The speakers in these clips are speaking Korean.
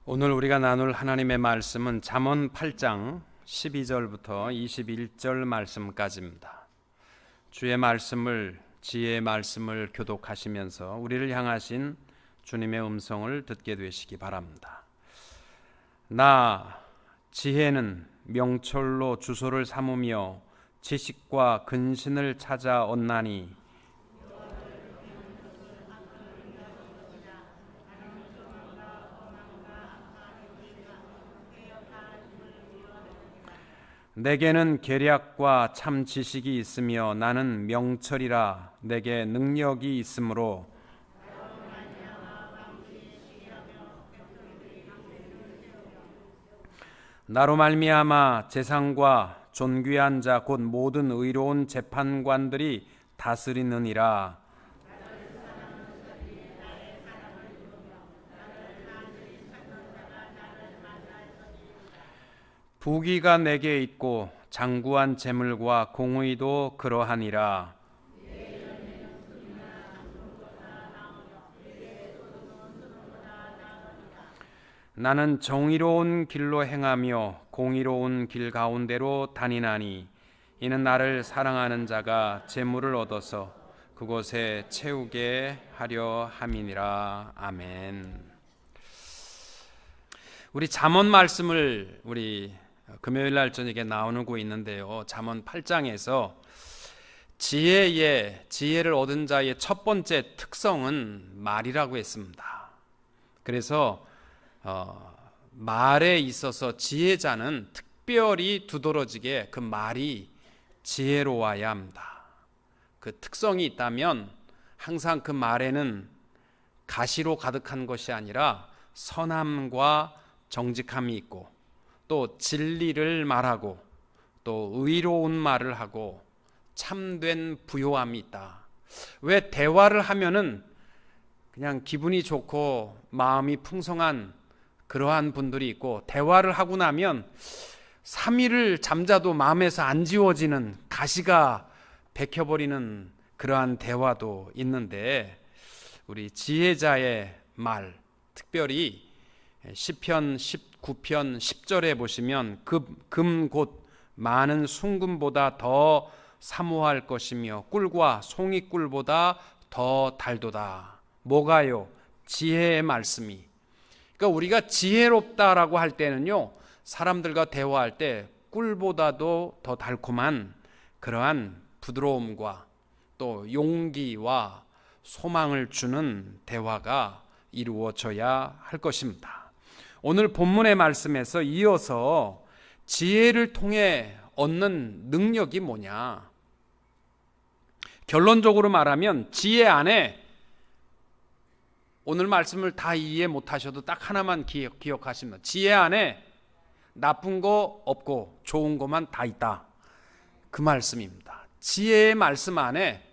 오늘 우리가 나눌 하나님의 말씀은 잠언 8장 12절부터 21절 말씀까지입니다. 주의 말씀을, 지혜의 말씀을 교독하시면서 우리를 향하신 주님의 음성을 듣게 되시기 바랍니다. 나 지혜는 명철로 주소를 삼으며 지식과 근신을 찾아 얻나니 내게는 계략과 참 지식이 있으며 나는 명철이라 내게 능력이 있으므로 나로 말미암아 재상과 존귀한 자 곧 모든 의로운 재판관들이 다스리느니라. 부귀가 내게 있고 장구한 재물과 공의도 그러하니라. 나는 정의로운 길로 행하며 공의로운 길 가운데로 다니나니 이는 나를 사랑하는 자가 재물을 얻어서 그곳에 채우게 하려 함이니라. 아멘. 우리 잠언 말씀을 우리 금요일 날 저녁에 나누고 있는데요. 잠언 8장에서 지혜를 얻은 자의 첫 번째 특성은 말이라고 했습니다. 그래서 말에 있어서 지혜자는 특별히 두드러지게 그 말이 지혜로워야 합니다. 그 특성이 있다면 항상 그 말에는 가시로 가득한 것이 아니라 선함과 정직함이 있고 또 진리를 말하고 또 의로운 말을 하고 참된 부요함이 있다. 왜 대화를 하면은 그냥 기분이 좋고 마음이 풍성한 그러한 분들이 있고 대화를 하고 나면 3일을 잠자도 마음에서 안 지워지는 가시가 bek혀버리는 그러한 대화도 있는데 우리 지혜자의 말, 특별히 시편 19편 10절에 보시면 금 곧 많은 순금보다 더 사모할 것이며 꿀과 송이꿀보다 더 달도다. 뭐가요? 지혜의 말씀이. 그러니까 우리가 지혜롭다라고 할 때는요, 사람들과 대화할 때 꿀보다도 더 달콤한 그러한 부드러움과 또 용기와 소망을 주는 대화가 이루어져야 할 것입니다. 오늘 본문의 말씀에서 이어서 지혜를 통해 얻는 능력이 뭐냐? 결론적으로 말하면 지혜 안에 오늘 말씀을 다 이해 못하셔도 딱 하나만 기억하시면 지혜 안에 나쁜 거 없고 좋은 것만 다 있다. 그 말씀입니다. 지혜의 말씀 안에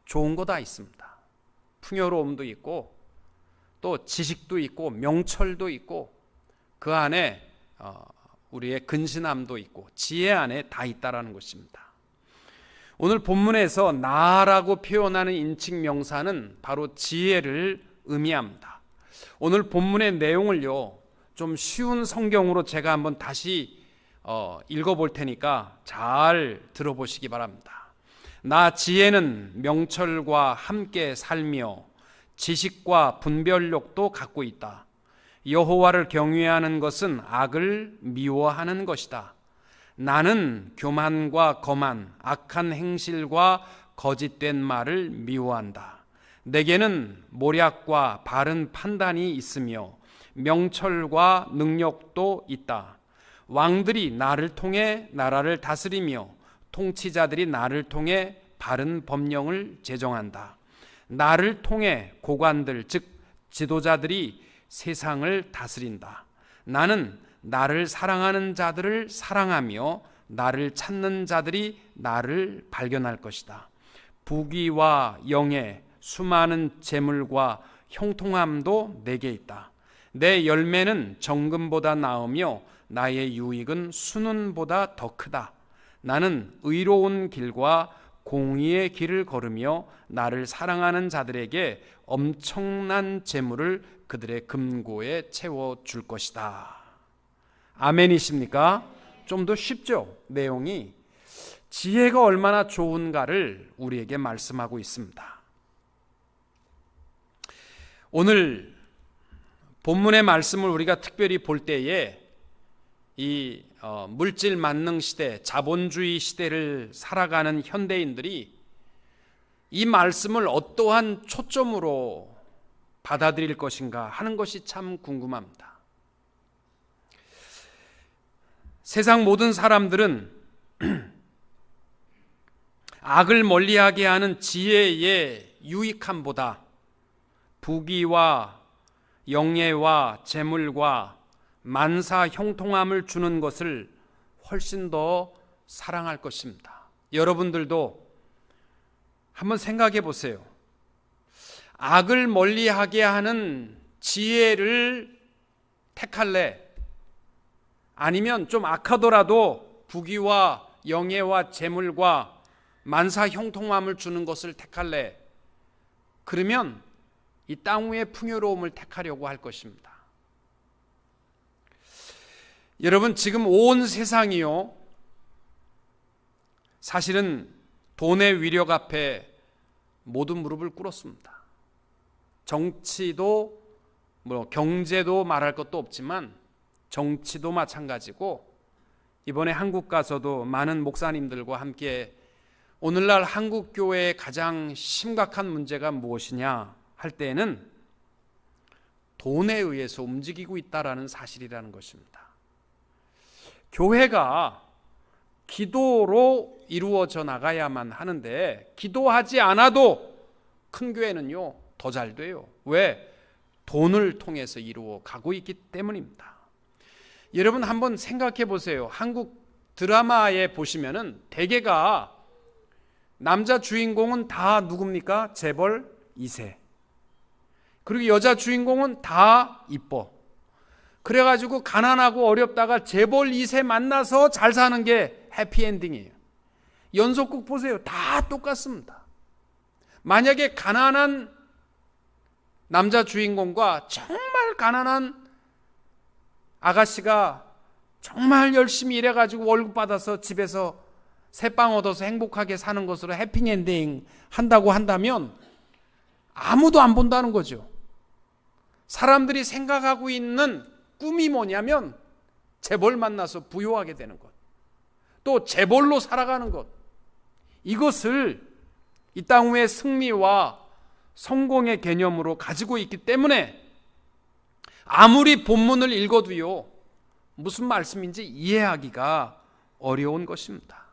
좋은 거 다 있습니다. 풍요로움도 있고 또 지식도 있고 명철도 있고 그 안에 우리의 근신함도 있고 지혜 안에 다 있다라는 것입니다. 오늘 본문에서 나라고 표현하는 인칭 명사는 바로 지혜를 의미합니다. 오늘 본문의 내용을요, 좀 쉬운 성경으로 제가 한번 다시 읽어볼 테니까 잘 들어보시기 바랍니다. 나 지혜는 명철과 함께 살며 지식과 분별력도 갖고 있다. 여호와를 경외하는 것은 악을 미워하는 것이다. 나는 교만과 거만, 악한 행실과 거짓된 말을 미워한다. 내게는 모략과 바른 판단이 있으며 명철과 능력도 있다. 왕들이 나를 통해 나라를 다스리며 통치자들이 나를 통해 바른 법령을 제정한다. 나를 통해 고관들 즉 지도자들이 세상을 다스린다. 나는 나를 사랑하는 자들을 사랑하며 나를 찾는 자들이 나를 발견할 것이다. 부귀와 영예, 수많은 재물과 형통함도 내게 있다. 내 열매는 정금보다 나으며 나의 유익은 순은보다 더 크다. 나는 의로운 길과 공의의 길을 걸으며 나를 사랑하는 자들에게 엄청난 재물을 그들의 금고에 채워줄 것이다. 아멘이십니까? 좀 더 쉽죠? 내용이 지혜가 얼마나 좋은가를 우리에게 말씀하고 있습니다. 오늘 본문의 말씀을 우리가 특별히 볼 때에 이 물질 만능 시대, 자본주의 시대를 살아가는 현대인들이 이 말씀을 어떠한 초점으로 받아들일 것인가 하는 것이 참 궁금합니다. 세상 모든 사람들은 악을 멀리하게 하는 지혜의 유익함보다 부귀와 영예와 재물과 만사 형통함을 주는 것을 훨씬 더 사랑할 것입니다. 여러분들도 한번 생각해 보세요. 악을 멀리하게 하는 지혜를 택할래? 아니면 좀 악하더라도 부귀와 영예와 재물과 만사 형통함을 주는 것을 택할래? 그러면 이 땅 위의 풍요로움을 택하려고 할 것입니다. 여러분, 지금 온 세상이요, 사실은 돈의 위력 앞에 모든 무릎을 꿇었습니다. 정치도 경제도 말할 것도 없지만 정치도 마찬가지고, 이번에 한국 가서도 많은 목사님들과 함께 오늘날 한국 교회의 가장 심각한 문제가 무엇이냐 할 때에는 돈에 의해서 움직이고 있다라는 사실이라는 것입니다. 교회가 기도로 이루어져 나가야만 하는데, 기도하지 않아도 큰 교회는요 더 잘 돼요. 왜? 돈을 통해서 이루어 가고 있기 때문입니다. 여러분 한번 생각해 보세요. 한국 드라마에 보시면은 대개가 남자 주인공은 다 누굽니까? 재벌 2세. 그리고 여자 주인공은 다 이뻐. 그래가지고 가난하고 어렵다가 재벌 2세 만나서 잘 사는 게 해피엔딩이에요. 연속극 보세요. 다 똑같습니다. 만약에 가난한 남자 주인공과 정말 가난한 아가씨가 정말 열심히 일해가지고 월급 받아서 집에서 새빵 얻어서 행복하게 사는 것으로 해피엔딩 한다고 한다면 아무도 안 본다는 거죠. 사람들이 생각하고 있는 꿈이 뭐냐면 재벌 만나서 부유하게 되는 것, 또 재벌로 살아가는 것, 이것을 이 땅 위의 승리와 성공의 개념으로 가지고 있기 때문에 아무리 본문을 읽어도요 무슨 말씀인지 이해하기가 어려운 것입니다.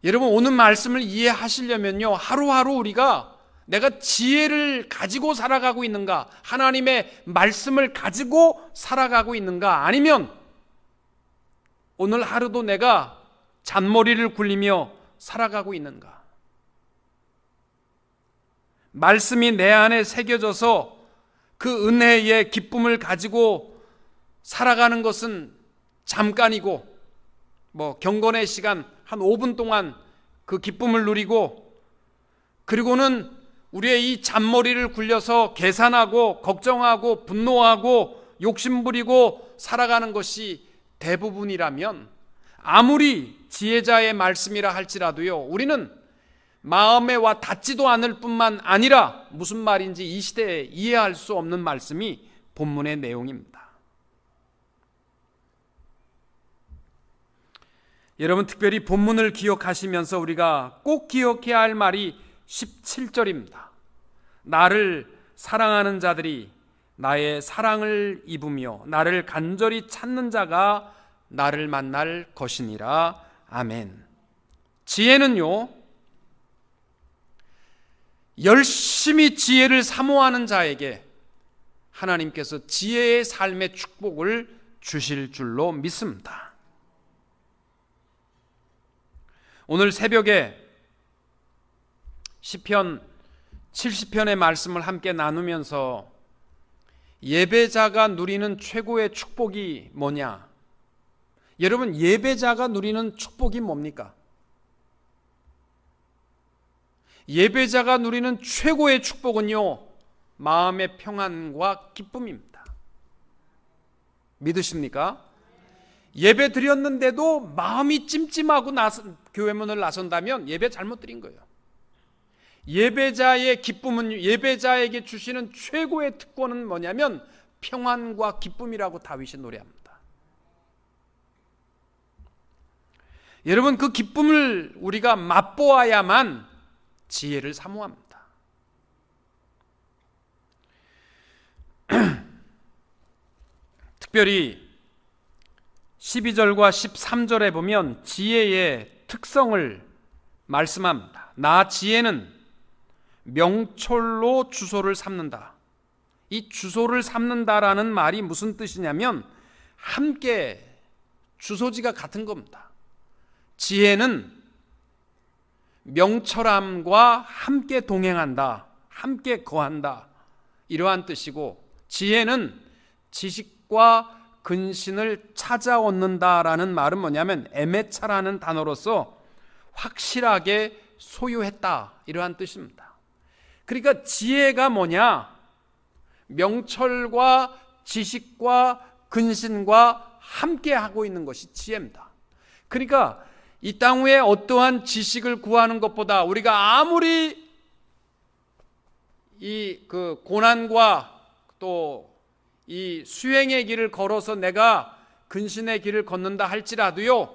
여러분, 오늘 말씀을 이해하시려면요 하루하루 우리가 내가 지혜를 가지고 살아가고 있는가, 하나님의 말씀을 가지고 살아가고 있는가, 아니면 오늘 하루도 내가 잔머리를 굴리며 살아가고 있는가. 말씀이 내 안에 새겨져서 그 은혜의 기쁨을 가지고 살아가는 것은 잠깐이고, 경건의 시간 한 5분 동안 그 기쁨을 누리고, 그리고는 우리의 이 잔머리를 굴려서 계산하고 걱정하고 분노하고 욕심부리고 살아가는 것이 대부분이라면, 아무리 지혜자의 말씀이라 할지라도요 우리는 마음에 와 닿지도 않을 뿐만 아니라 무슨 말인지 이 시대에 이해할 수 없는 말씀이 본문의 내용입니다. 여러분, 특별히 본문을 기억하시면서 우리가 꼭 기억해야 할 말이 17절입니다. 나를 사랑하는 자들이 나의 사랑을 입으며 나를 간절히 찾는 자가 나를 만날 것이니라. 아멘. 지혜는요 열심히 지혜를 사모하는 자에게 하나님께서 지혜의 삶의 축복을 주실 줄로 믿습니다. 오늘 새벽에 시편 70편의 말씀을 함께 나누면서 예배자가 누리는 최고의 축복이 뭐냐? 여러분, 예배자가 누리는 축복이 뭡니까? 예배자가 누리는 최고의 축복은요 마음의 평안과 기쁨입니다. 믿으십니까? 예배 드렸는데도 마음이 찜찜하고 교회 문을 나선다면 예배 잘못 드린 거예요. 예배자의 기쁨은, 예배자에게 주시는 최고의 특권은 뭐냐면 평안과 기쁨이라고 다윗이 노래합니다. 여러분, 그 기쁨을 우리가 맛보아야만 지혜를 사모합니다. 특별히 12절과 13절에 보면 지혜의 특성을 말씀합니다. 나 지혜는 명철로 주소를 삼는다. 이 주소를 삼는다라는 말이 무슨 뜻이냐면 함께 주소지가 같은 겁니다. 지혜는 명철함과 함께 동행한다, 함께 거한다, 이러한 뜻이고, 지혜는 지식과 근신을 찾아 얻는다라는 말은 뭐냐면 에메차라는 단어로서 확실하게 소유했다, 이러한 뜻입니다. 그러니까 지혜가 뭐냐? 명철과 지식과 근신과 함께 하고 있는 것이 지혜입니다. 그러니까 이 땅 위에 어떠한 지식을 구하는 것보다 우리가 아무리 그 고난과 또 이 수행의 길을 걸어서 내가 근신의 길을 걷는다 할지라도요,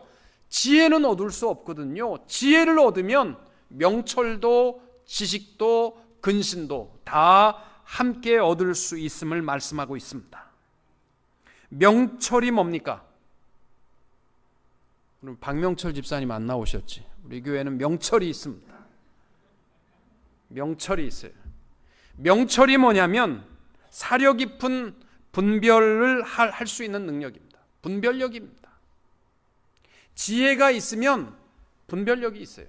지혜는 얻을 수 없거든요. 지혜를 얻으면 명철도 지식도 근신도 다 함께 얻을 수 있음을 말씀하고 있습니다. 명철이 뭡니까? 오늘 박명철 집사님 안 나오셨지? 우리 교회는 명철이 있습니다. 명철이 있어요. 명철이 뭐냐면 사려 깊은 분별을 할 수 있는 능력입니다. 분별력입니다. 지혜가 있으면 분별력이 있어요.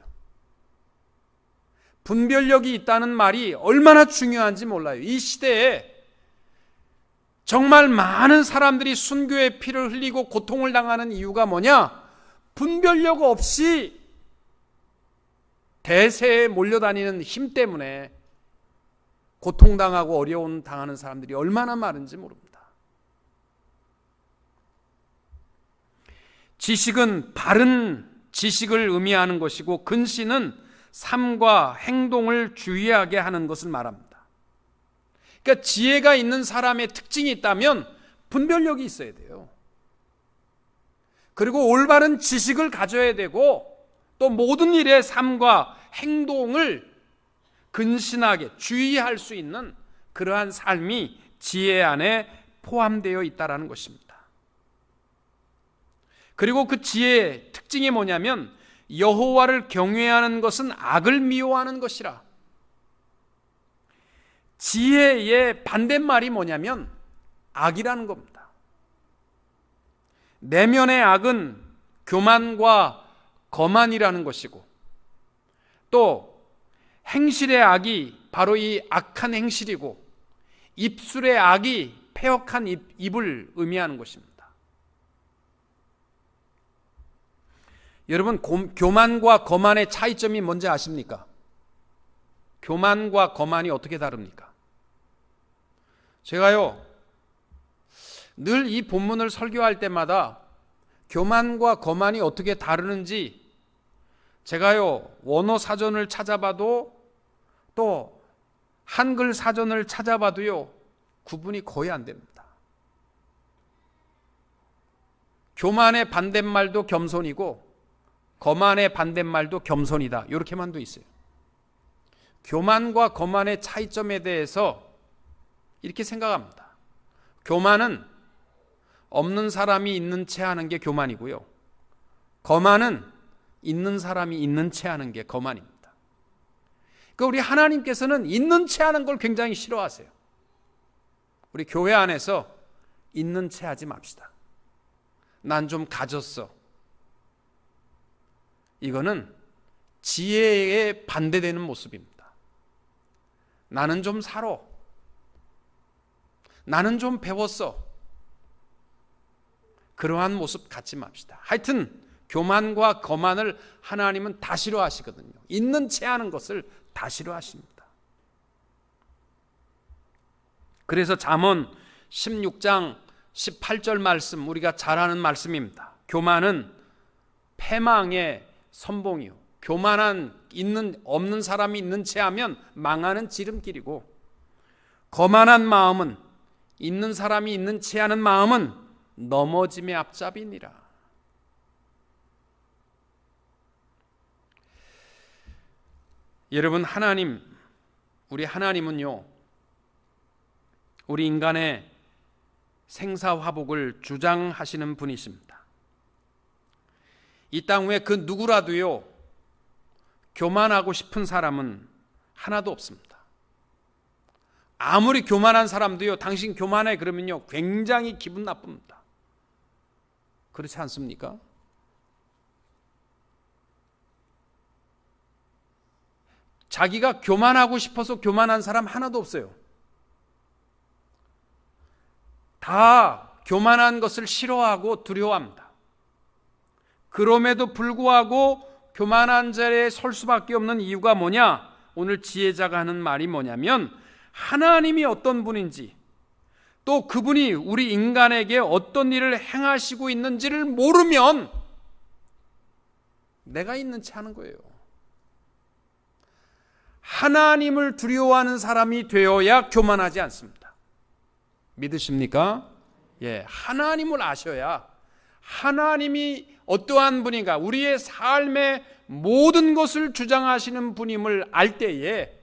분별력이 있다는 말이 얼마나 중요한지 몰라요. 이 시대에 정말 많은 사람들이 순교의 피를 흘리고 고통을 당하는 이유가 뭐냐? 분별력 없이 대세에 몰려다니는 힘 때문에 고통당하고 어려움 당하는 사람들이 얼마나 많은지 모릅니다. 지식은 바른 지식을 의미하는 것이고, 근신은 삶과 행동을 주의하게 하는 것을 말합니다. 그러니까 지혜가 있는 사람의 특징이 있다면 분별력이 있어야 돼요. 그리고 올바른 지식을 가져야 되고, 또 모든 일의 삶과 행동을 근신하게 주의할 수 있는 그러한 삶이 지혜 안에 포함되어 있다는 것입니다. 그리고 그 지혜의 특징이 뭐냐면 여호와를 경외하는 것은 악을 미워하는 것이라. 지혜의 반대말이 뭐냐면 악이라는 겁니다. 내면의 악은 교만과 거만이라는 것이고, 또 행실의 악이 바로 이 악한 행실이고, 입술의 악이 패역한 입을 의미하는 것입니다. 여러분, 교만과 거만의 차이점이 뭔지 아십니까? 교만과 거만이 어떻게 다릅니까? 제가요, 늘 이 본문을 설교할 때마다 교만과 거만이 어떻게 다르는지 제가요, 원어 사전을 찾아봐도 또 한글 사전을 찾아봐도요, 구분이 거의 안 됩니다. 교만의 반대말도 겸손이고 거만의 반대말도 겸손이다, 이렇게만 돼 있어요. 교만과 거만의 차이점에 대해서 이렇게 생각합니다. 교만은 없는 사람이 있는 채 하는 게 교만이고요, 거만은 있는 사람이 있는 채 하는 게 거만입니다. 그러니까 우리 하나님께서는 있는 채 하는 걸 굉장히 싫어하세요. 우리 교회 안에서 있는 채 하지 맙시다. 난 좀 가졌어. 이거는 지혜에 반대되는 모습입니다. 나는 좀 살아. 나는 좀 배웠어. 그러한 모습 갖지 맙시다. 하여튼 교만과 거만을 하나님은 다 싫어하시거든요. 있는 채 하는 것을 다 싫어하십니다. 그래서 잠언 16장 18절 말씀, 우리가 잘 아는 말씀입니다. 교만은 패망의 선봉이요, 교만한 없는 사람이 있는 채 하면 망하는 지름길이고, 거만한 마음은, 있는 사람이 있는 채 하는 마음은 넘어짐의 앞잡이니라. 여러분, 우리 하나님은요, 우리 인간의 생사화복을 주장하시는 분이십니다. 이 땅 위에 그 누구라도요, 교만하고 싶은 사람은 하나도 없습니다. 아무리 교만한 사람도요, 당신 교만해 그러면요, 굉장히 기분 나쁩니다. 그렇지 않습니까? 자기가 교만하고 싶어서 교만한 사람 하나도 없어요. 다 교만한 것을 싫어하고 두려워합니다. 그럼에도 불구하고 교만한 자리에 설 수밖에 없는 이유가 뭐냐? 오늘 지혜자가 하는 말이 뭐냐면, 하나님이 어떤 분인지, 또 그분이 우리 인간에게 어떤 일을 행하시고 있는지를 모르면 내가 있는 채 하는 거예요. 하나님을 두려워하는 사람이 되어야 교만하지 않습니다. 믿으십니까? 예, 하나님을 아셔야, 하나님이 어떠한 분인가, 우리의 삶의 모든 것을 주장하시는 분임을 알 때에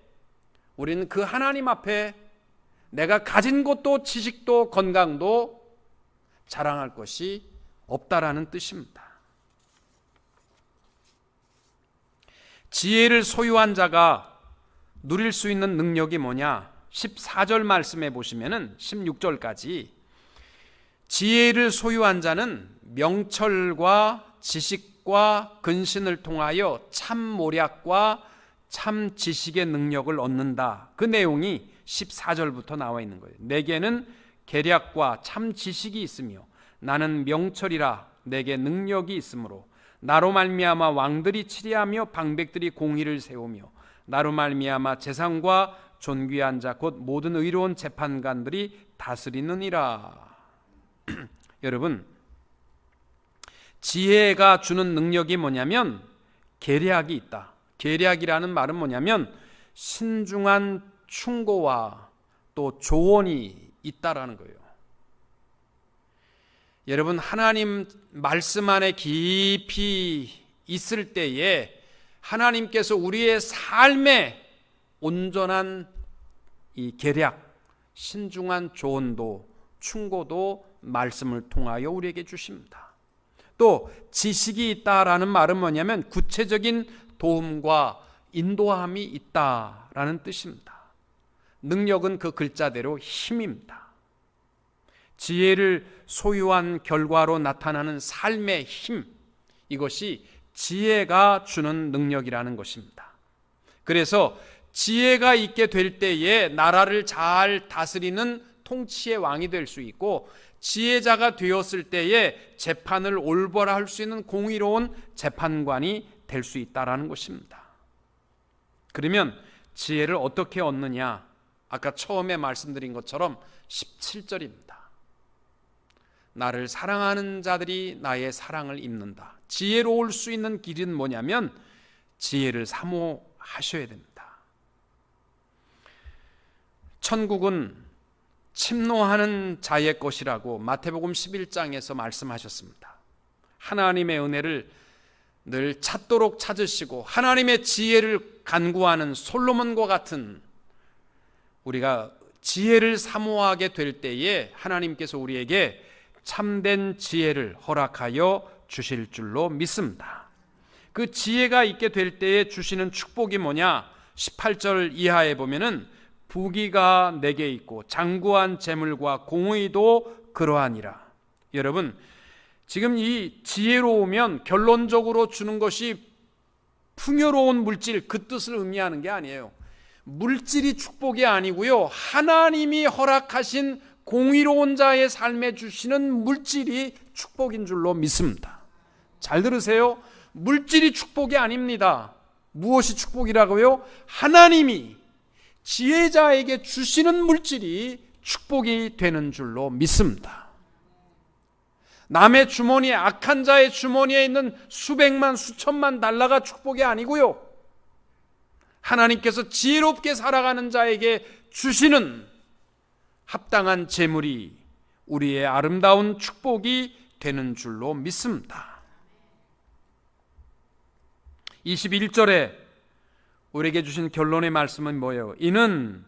우리는 그 하나님 앞에 내가 가진 것도 지식도 건강도 자랑할 것이 없다라는 뜻입니다. 지혜를 소유한 자가 누릴 수 있는 능력이 뭐냐? 14절 말씀해 보시면은 16절까지, 지혜를 소유한 자는 명철과 지식과 근신을 통하여 참 모략과 참 지식의 능력을 얻는다. 그 내용이 14절부터 나와 있는 거예요. 내게는 계략과 참 지식이 있으며 나는 명철이라 내게 능력이 있으므로 나로 말미암아 왕들이 치리하며 방백들이 공의를 세우며 나로 말미암아 재상과 존귀한 자 곧 모든 의로운 재판관들이 다스리느니라. 여러분, 지혜가 주는 능력이 뭐냐면 계략이 있다. 계략이라는 말은 뭐냐면 신중한 충고와 또 조언이 있다라는 거예요. 여러분, 하나님 말씀 안에 깊이 있을 때에 하나님께서 우리의 삶에 온전한 이 계략, 신중한 조언도 충고도 말씀을 통하여 우리에게 주십니다. 또 지식이 있다라는 말은 뭐냐면 구체적인 도움과 인도함이 있다라는 뜻입니다. 능력은 그 글자대로 힘입니다. 지혜를 소유한 결과로 나타나는 삶의 힘, 이것이 지혜가 주는 능력이라는 것입니다. 그래서 지혜가 있게 될 때에 나라를 잘 다스리는 통치의 왕이 될 수 있고, 지혜자가 되었을 때에 재판을 올바로 할 수 있는 공의로운 재판관이 될 수 있다라는 것입니다. 그러면 지혜를 어떻게 얻느냐? 아까 처음에 말씀드린 것처럼 17절입니다. 나를 사랑하는 자들이 나의 사랑을 입는다. 지혜로울 수 있는 길은 뭐냐면 지혜를 사모하셔야 됩니다. 천국은 침노하는 자의 것이라고 마태복음 11장에서 말씀하셨습니다. 하나님의 은혜를 늘 찾도록 찾으시고 하나님의 지혜를 간구하는 솔로몬과 같은 우리가 지혜를 사모하게 될 때에 하나님께서 우리에게 참된 지혜를 허락하여 주실 줄로 믿습니다. 그 지혜가 있게 될 때에 주시는 축복이 뭐냐? 18절 이하에 보면은 부귀가 내게 있고 장구한 재물과 공의도 그러하니라. 여러분, 지금 이 지혜로우면 결론적으로 주는 것이 풍요로운 물질, 그 뜻을 의미하는 게 아니에요. 물질이 축복이 아니고요, 하나님이 허락하신 공의로운 자의 삶에 주시는 물질이 축복인 줄로 믿습니다. 잘 들으세요. 물질이 축복이 아닙니다. 무엇이 축복이라고요? 하나님이 지혜자에게 주시는 물질이 축복이 되는 줄로 믿습니다. 남의 주머니에, 악한 자의 주머니에 있는 수백만 수천만 달러가 축복이 아니고요, 하나님께서 지혜롭게 살아가는 자에게 주시는 합당한 재물이 우리의 아름다운 축복이 되는 줄로 믿습니다. 21절에 우리에게 주신 결론의 말씀은 뭐예요? 이는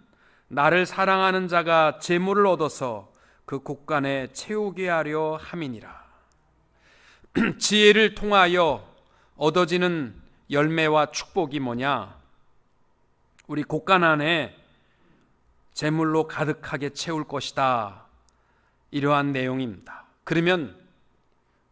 나를 사랑하는 자가 재물을 얻어서 그 곳간에 채우게 하려 함이니라. 지혜를 통하여 얻어지는 열매와 축복이 뭐냐? 우리 곳간 안에 재물로 가득하게 채울 것이다, 이러한 내용입니다. 그러면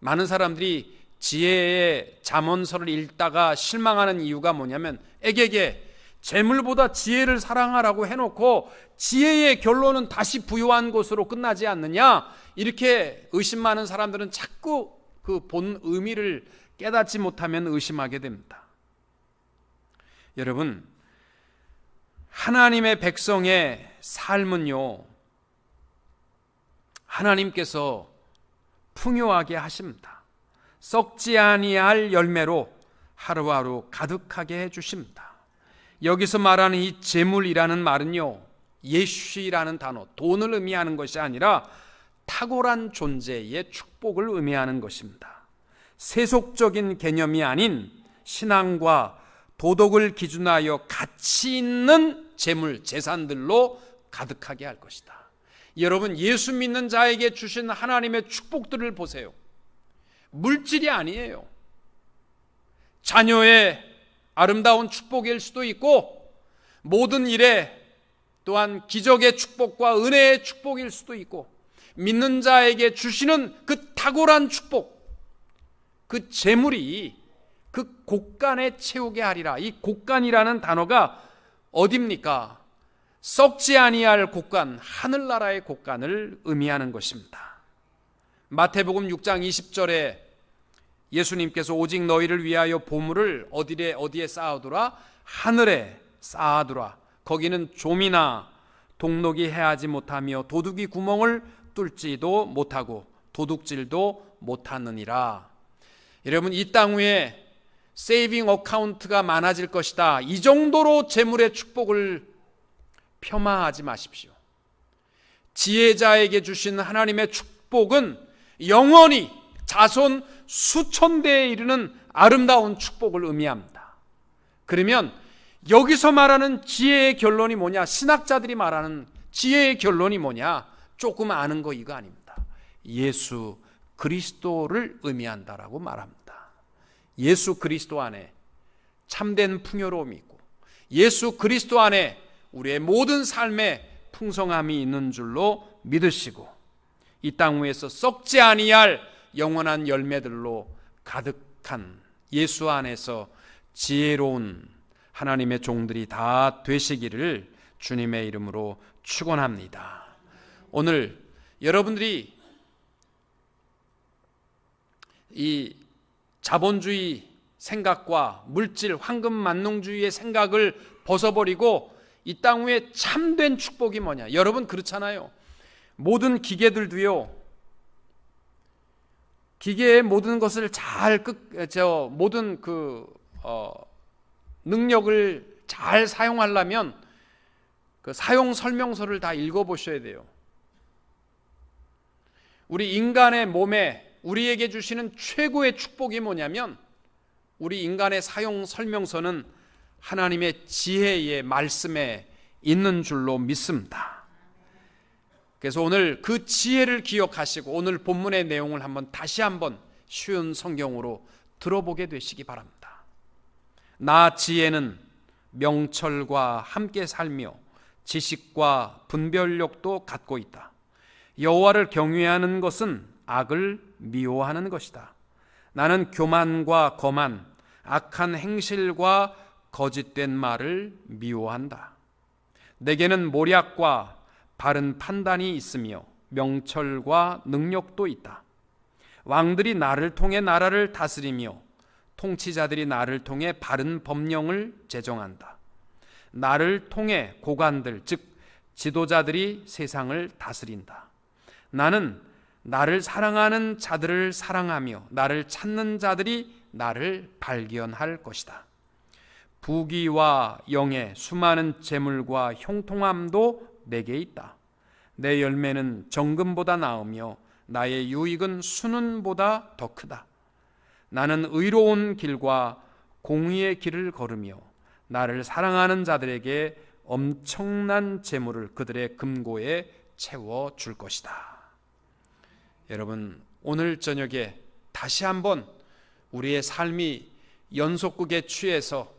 많은 사람들이 지혜의 잠언서를 읽다가 실망하는 이유가 뭐냐면, 에게게 재물보다 지혜를 사랑하라고 해놓고 지혜의 결론은 다시 부요한 것으로 끝나지 않느냐, 이렇게 의심하는 사람들은 자꾸 그 본 의미를 깨닫지 못하면 의심하게 됩니다. 여러분, 하나님의 백성의 삶은요, 하나님께서 풍요하게 하십니다. 썩지 아니할 열매로 하루하루 가득하게 해주십니다. 여기서 말하는 이 재물이라는 말은요, 예수라는 단어, 돈을 의미하는 것이 아니라 탁월한 존재의 축복을 의미하는 것입니다. 세속적인 개념이 아닌 신앙과 도덕을 기준하여 가치 있는 재물, 재산들로 가득하게 할 것이다. 여러분, 예수 믿는 자에게 주신 하나님의 축복들을 보세요. 물질이 아니에요. 자녀의 아름다운 축복일 수도 있고, 모든 일에 또한 기적의 축복과 은혜의 축복일 수도 있고, 믿는 자에게 주시는 그 탁월한 축복, 그 재물이 그 곳간에 채우게 하리라. 이 곳간이라는 단어가 어디입니까? 썩지 아니할 곳간, 하늘나라의 곳간을 의미하는 것입니다. 마태복음 6장 20절에 예수님께서 오직 너희를 위하여 보물을 어디에 쌓아두라? 하늘에 쌓아두라. 거기는 좀이나 동록이 해하지 못하며 도둑이 구멍을 뚫지도 못하고 도둑질도 못하느니라. 여러분, 이 땅 위에 세이빙 어카운트가 많아질 것이다, 이 정도로 재물의 축복을 폄하하지 마십시오. 지혜자에게 주신 하나님의 축복은 영원히 자손 수천 대에 이르는 아름다운 축복을 의미합니다. 그러면 여기서 말하는 지혜의 결론이 뭐냐? 신학자들이 말하는 지혜의 결론이 뭐냐? 조금 아는 거 이거 아닙니다. 예수 그리스도를 의미한다라고 말합니다. 예수 그리스도 안에 참된 풍요로움이 있고, 예수 그리스도 안에 우리의 모든 삶에 풍성함이 있는 줄로 믿으시고, 이 땅 위에서 썩지 아니할 영원한 열매들로 가득한 예수 안에서 지혜로운 하나님의 종들이 다 되시기를 주님의 이름으로 축원합니다. 오늘 여러분들이 이 자본주의 생각과 물질, 황금 만능주의의 생각을 벗어버리고 이 땅 위에 참된 축복이 뭐냐? 여러분, 그렇잖아요. 모든 기계들도요, 기계의 모든 것을 모든 능력을 잘 사용하려면 그 사용 설명서를 다 읽어보셔야 돼요. 우리 인간의 몸에 우리에게 주시는 최고의 축복이 뭐냐면, 우리 인간의 사용 설명서는 하나님의 지혜의 말씀에 있는 줄로 믿습니다. 그래서 오늘 그 지혜를 기억하시고 오늘 본문의 내용을 다시 한번 쉬운 성경으로 들어보게 되시기 바랍니다. 나 지혜는 명철과 함께 살며 지식과 분별력도 갖고 있다. 여호와를 경외하는 것은 악을 미워하는 것이다. 나는 교만과 거만, 악한 행실과 거짓된 말을 미워한다. 내게는 모략과 바른 판단이 있으며 명철과 능력도 있다. 왕들이 나를 통해 나라를 다스리며 통치자들이 나를 통해 바른 법령을 제정한다. 나를 통해 고관들, 즉 지도자들이 세상을 다스린다. 나는 나를 사랑하는 자들을 사랑하며 나를 찾는 자들이 나를 발견할 것이다. 부귀와 영예, 수많은 재물과 형통함도 내게 있다. 내 열매는 정금보다 나으며 나의 유익은 순은보다 더 크다. 나는 의로운 길과 공의의 길을 걸으며 나를 사랑하는 자들에게 엄청난 재물을 그들의 금고에 채워줄 것이다. 여러분, 오늘 저녁에 다시 한번 우리의 삶이 연속극에 취해서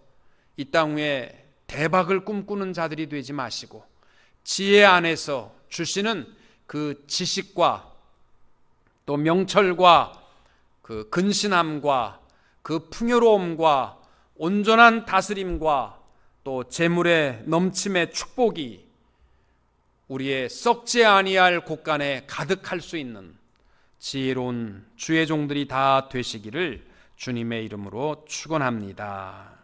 이 땅 위에 대박을 꿈꾸는 자들이 되지 마시고 지혜 안에서 주시는 그 지식과 또 명철과 그 근신함과 그 풍요로움과 온전한 다스림과 또 재물의 넘침의 축복이 우리의 썩지 아니할 곳간에 가득할 수 있는 지혜로운 주의 종들이 다 되시기를 주님의 이름으로 축원합니다.